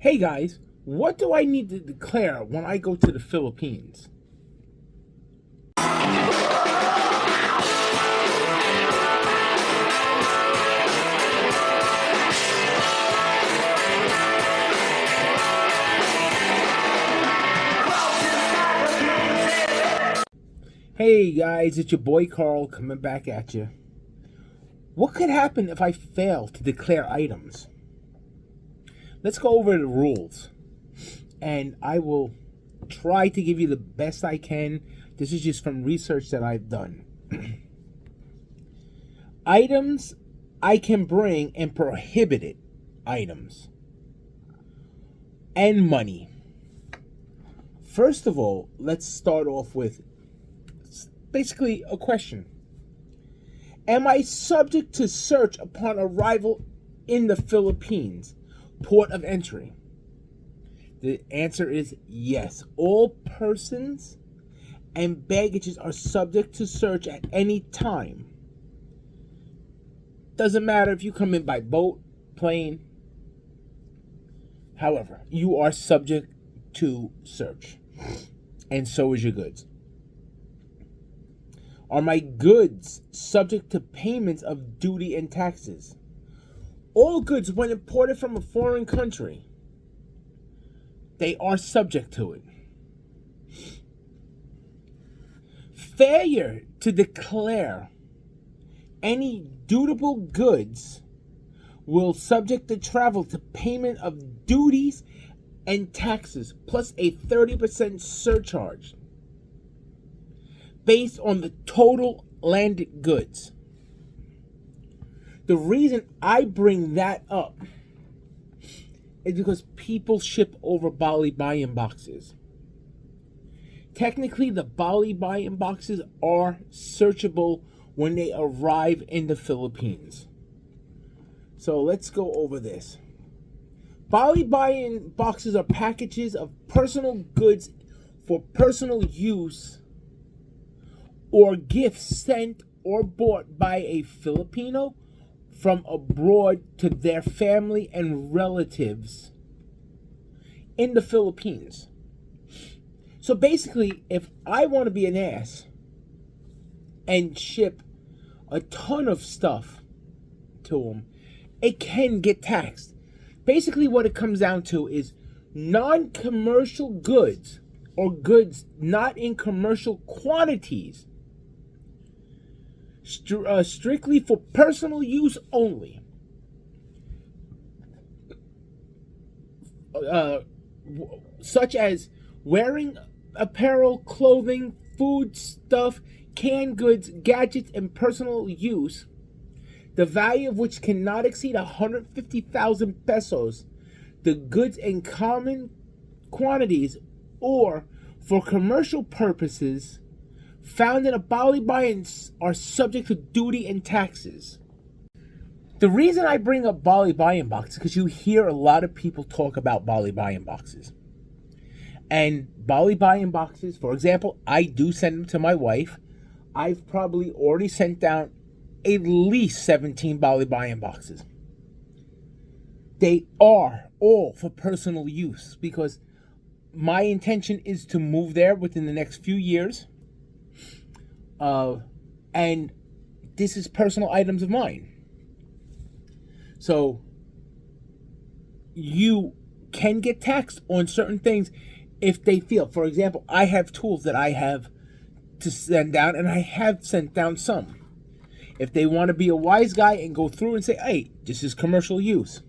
Hey guys, what do I need to declare when I go to the Philippines? Hey guys, it's your boy Carl coming back at you. What could happen if I fail to declare items? Let's go over the rules, and I will try to give you the best I can. This is just from research that I've done. Items I can bring and prohibited items. And money. First of all, let's start off with basically a question. Am I subject to search upon arrival in the Philippines, port of entry? The answer is yes. All persons and baggages are subject to search at any time. Doesn't matter if you come in by boat, plane. However, you are subject to search. And so is your goods. Are my goods subject to payments of duty and taxes? All goods, when imported from a foreign country, they are subject to it. Failure to declare any dutiable goods will subject the travel to payment of duties and taxes plus a 30% surcharge based on the total landed goods. The reason I bring that up is because people ship over Bali buy-in boxes. Technically, the Bali buy-in boxes are searchable when they arrive in the Philippines. So let's go over this. Bali buy-in boxes are packages of personal goods for personal use or gifts sent or bought by a Filipino from abroad to their family and relatives in the Philippines. So basically, if I want to be an ass and ship a ton of stuff to them, it can get taxed. Basically, what it comes down to is non-commercial goods or goods not in commercial quantities, strictly for personal use only, such as wearing apparel, clothing, food stuff, canned goods, gadgets, and personal use, the value of which cannot exceed 150,000 pesos, the goods in common quantities or for commercial purposes found in a Bali buy-in are subject to duty and taxes. The reason I bring up Bali buy-in boxes is because you hear a lot of people talk about Bali buy-in boxes. And Bali buy-in boxes, for example, I do send them to my wife. I've probably already sent down at least 17 Bali buy-in boxes. They are all for personal use because my intention is to move there within the next few years. And this is personal items of mine. So you can get taxed on certain things if they feel. For example, I have tools that I have to send down, and I have sent down some. If they want to be a wise guy and go through and say, hey, this is commercial use,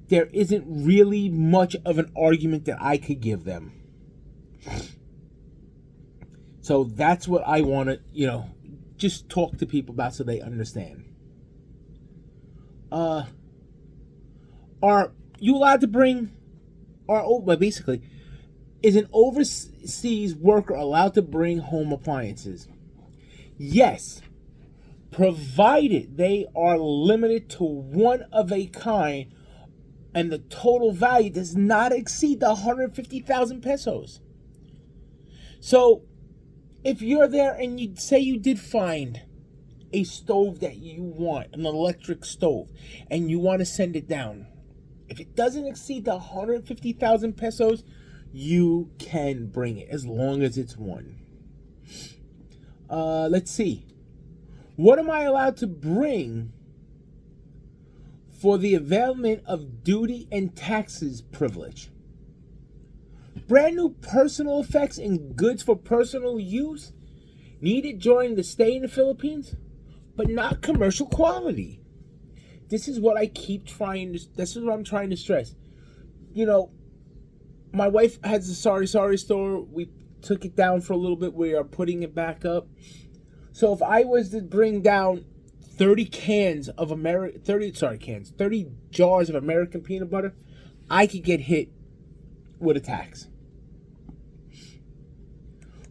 there isn't really much of an argument that I could give them. So that's what I want to, just talk to people about so they understand. Are you allowed to bring, basically, is an overseas worker allowed to bring home appliances? Yes, provided they are limited to one of a kind and the total value does not exceed the 150,000 pesos. So, if you're there and you say you did find a stove that you want, an electric stove, and you want to send it down, If it doesn't exceed the 150,000 pesos, you can bring it as long as it's one. Let's see. What am I allowed to bring for the availment of duty and taxes privilege? Brand new personal effects and goods for personal use needed during the stay in the Philippines, but not commercial quality. This is what I'm trying to stress. You know, my wife has a Sari Sari store. We took it down for a little bit. We are putting it back up. So if I was to bring down 30 jars of American peanut butter, I could get hit with a tax.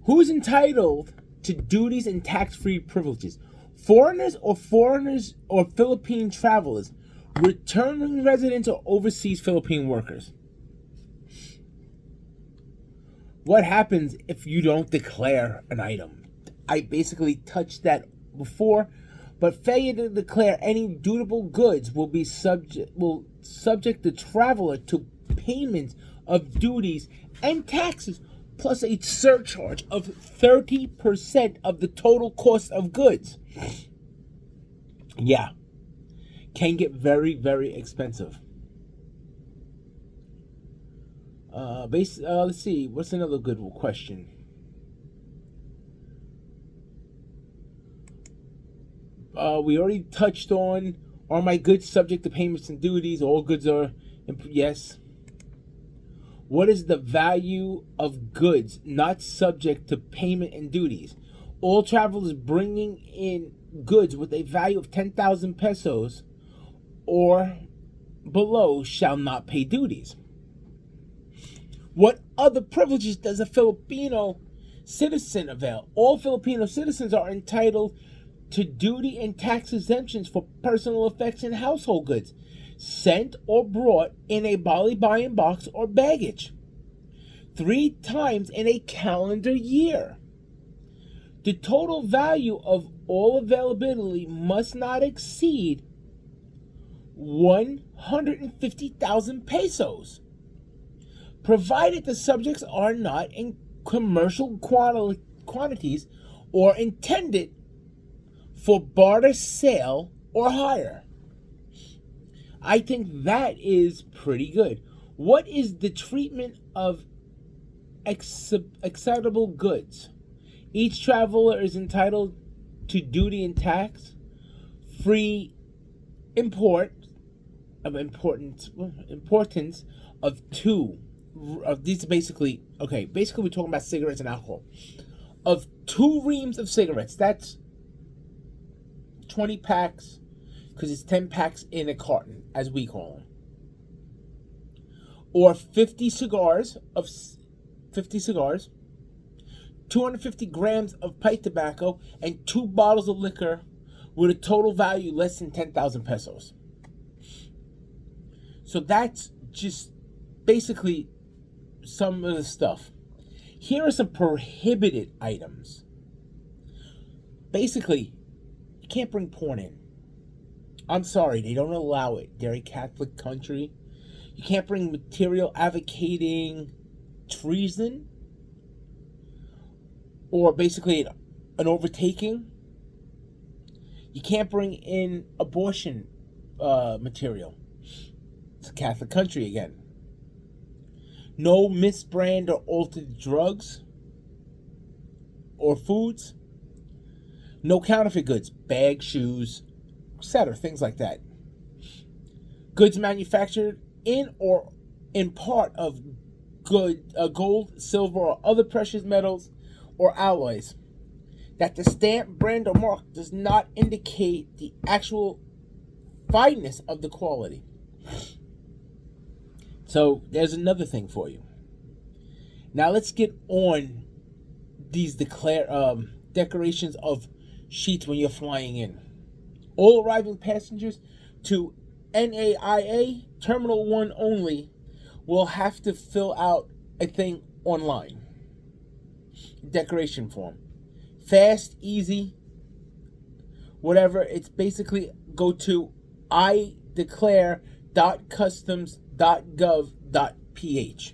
Who is entitled to duties and tax-free privileges? Foreigners or Philippine travelers, returning residents or overseas Philippine workers. What happens if you don't declare an item? I basically touched that before, but failure to declare any dutiable goods will subject the traveler to payment of duties and taxes, plus a surcharge of 30% of the total cost of goods. Yeah, can get very, very expensive. Let's see, what's another good question? We already touched on, are my goods subject to payments and duties? All goods are, yes. What is the value of goods not subject to payment and duties? All travelers bringing in goods with a value of 10,000 pesos or below shall not pay duties. What other privileges does a Filipino citizen avail? All Filipino citizens are entitled to duty and tax exemptions for personal effects and household goods sent or brought in a bali-bayan box or baggage 3 times in a calendar year. The total value of all availability must not exceed 150,000 pesos, provided the subjects are not in commercial quantities or intended for barter, sale, or hire. I think that is pretty good. What is the treatment of acceptable goods? Each traveler is entitled to duty and tax, free importance of two. These basically we're talking about cigarettes and alcohol. Of 2 reams of cigarettes, that's 20 packs, because it's 10 packs in a carton, as we call them. Or 50 cigars, 250 grams of pipe tobacco, and 2 bottles of liquor with a total value less than 10,000 pesos. So that's just basically some of the stuff. Here are some prohibited items. Basically, you can't bring porn in. I'm sorry, they don't allow it. They're a Catholic country. You can't bring material advocating treason or basically an overtaking. You can't bring in abortion material. It's a Catholic country again. No misbrand or altered drugs or foods. No counterfeit goods, bags, shoes, etc., things like that. Goods manufactured in or in part of gold, silver, or other precious metals or alloys that the stamp, brand, or mark does not indicate the actual fineness of the quality. So there's another thing for you. Now let's get on these decorations of sheets when you're flying in. All arriving passengers to NAIA Terminal 1 only will have to fill out a thing online. Decoration form. Fast, easy, whatever. It's basically go to ideclare.customs .gov.ph.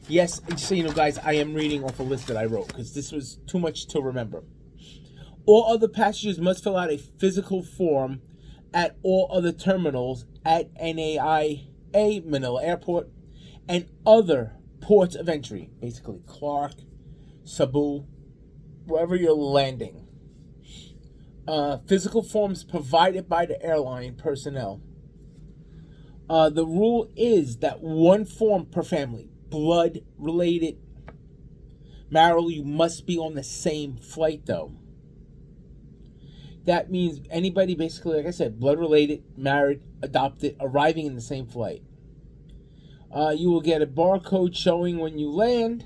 Yes, just so you know, guys, I am reading off a list that I wrote because this was too much to remember. All other passengers must fill out a physical form at all other terminals at NAIA Manila Airport and other ports of entry, basically Clark, Cebu, wherever you're landing. Physical forms provided by the airline personnel. The rule is that one form per family. Blood related. Marital, you must be on the same flight though. That means anybody basically, like I said, blood related, married, adopted, arriving in the same flight. You will get a barcode showing when you land.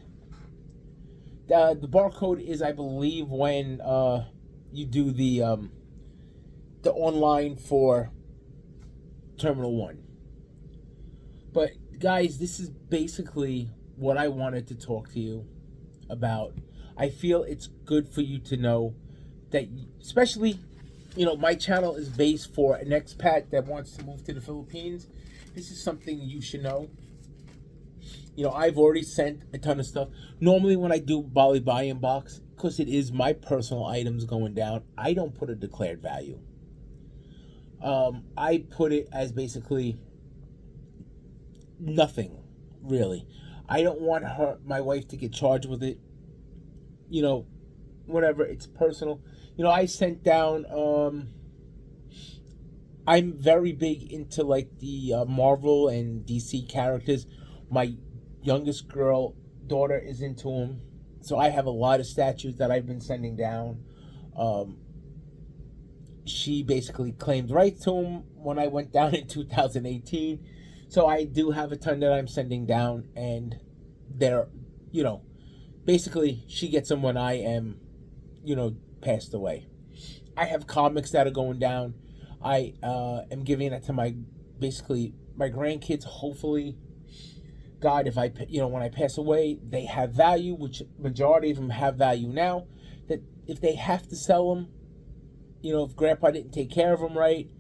The barcode is, I believe, when you do the online for Terminal 1. But guys, this is basically what I wanted to talk to you about. I feel it's good for you to know that, especially, my channel is based for an expat that wants to move to the Philippines. This is something you should know. I've already sent a ton of stuff. Normally when I do Bali buy-in box, because it is my personal items going down, I don't put a declared value. I put it as basically nothing, really. I don't want my wife to get charged with it. Whatever, it's personal. I sent down, I'm very big into like the Marvel and DC characters. My youngest daughter is into them. So I have a lot of statues that I've been sending down. She basically claimed rights to them when I went down in 2018. So I do have a ton that I'm sending down, and they're, basically she gets them when I am, passed away. I have comics that are going down. I am giving it to my grandkids. Hopefully, God, if when I pass away, they have value, which majority of them have value now. That if they have to sell them, if Grandpa didn't take care of them right,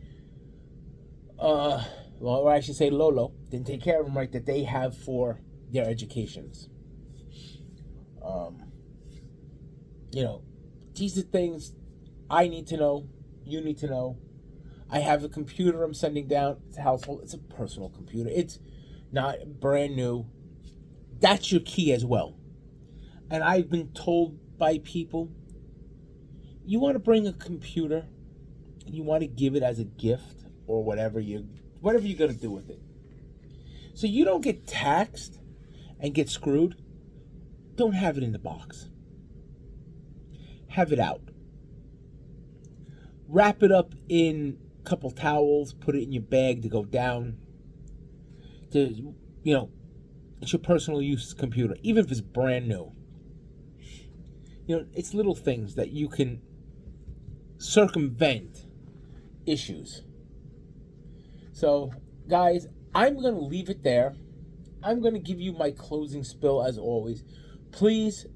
or I should say Lolo didn't take care of them right, that they have for their educations. These are things I need to know. You need to know. I have a computer I'm sending down. It's a household. It's a personal computer. It's not brand new. That's your key as well. And I've been told by people, you want to bring a computer and you want to give it as a gift or whatever you're going to do with it, so you don't get taxed and get screwed, don't have it in the box. Have it out. Wrap it up in a couple towels, put it in your bag to go down. It's your personal use computer, even if it's brand new. It's little things that you can circumvent issues. So, guys, I'm going to leave it there. I'm going to give you my closing spill as always. Please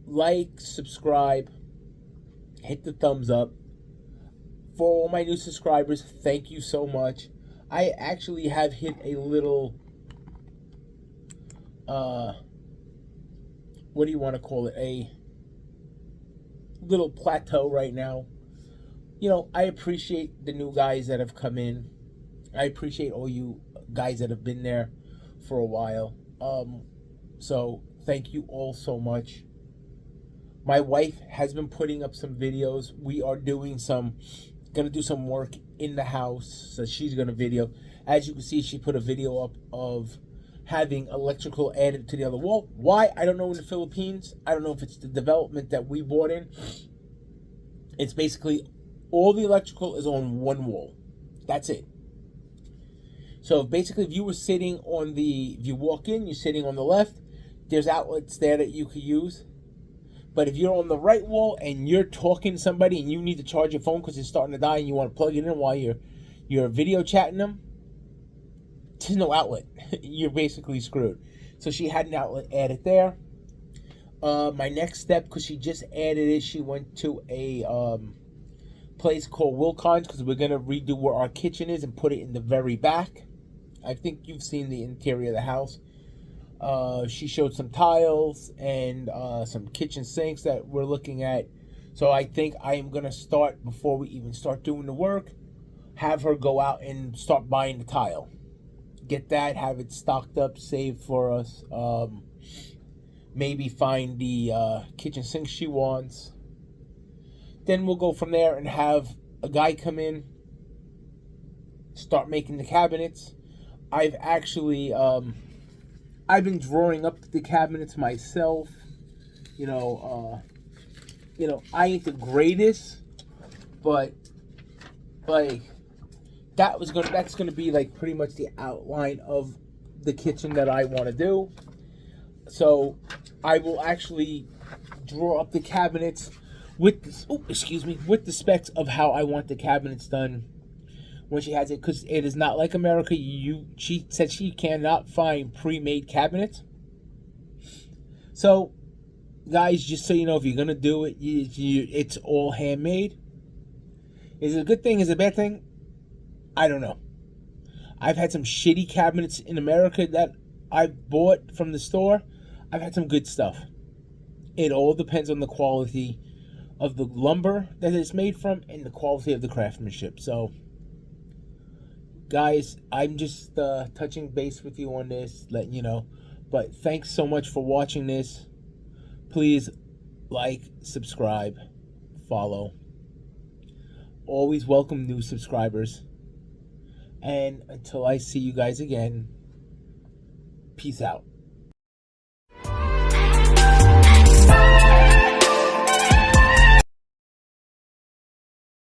like, subscribe, hit the thumbs up. For all my new subscribers, thank you so much. I actually have hit a little, what do you want to call it? A little plateau right now. I appreciate the new guys that have come in. I appreciate all you guys that have been there for a while. So thank you all so much. My wife has been putting up some videos. We are gonna do some work in the house, so she's gonna video. As you can see, she put a video up of having electrical added to the other wall. Why? I don't know. In the Philippines, I don't know if it's the development that we bought in. It's basically all the electrical is on one wall. That's it. So basically, if you walk in, you're sitting on the left, there's outlets there that you could use. But if you're on the right wall and you're talking to somebody and you need to charge your phone because it's starting to die and you want to plug it in while you're video chatting them, there's no outlet. You're basically screwed. So she had an outlet added there. My next step, because she just added it, she went to a place called Wilcons, because we're going to redo where our kitchen is and put it in the very back. I think you've seen the interior of the house. She showed some tiles and some kitchen sinks that we're looking at. So I think I am going to start, before we even start doing the work, have her go out and start buying the tile. Get that, have it stocked up, saved for us. Maybe find the kitchen sink she wants. Then we'll go from there and have a guy come in, start making the cabinets. I've actually, I've been drawing up the cabinets myself. You know, I ain't the greatest, but like that's gonna be like pretty much the outline of the kitchen that I want to do. So I will actually draw up the cabinets with this, with the specs of how I want the cabinets done when she has it, because it is not like America. She said she cannot find pre-made cabinets. So, guys, just so you know, if you're gonna do it, it's all handmade. Is it a good thing? Is it a bad thing? I don't know. I've had some shitty cabinets in America that I've bought from the store. I've had some good stuff. It all depends on the quality of the lumber that it's made from and the quality of the craftsmanship. So, guys, I'm just touching base with you on this, letting you know. But thanks so much for watching this. Please like, subscribe, follow. Always welcome new subscribers. And until I see you guys again, peace out.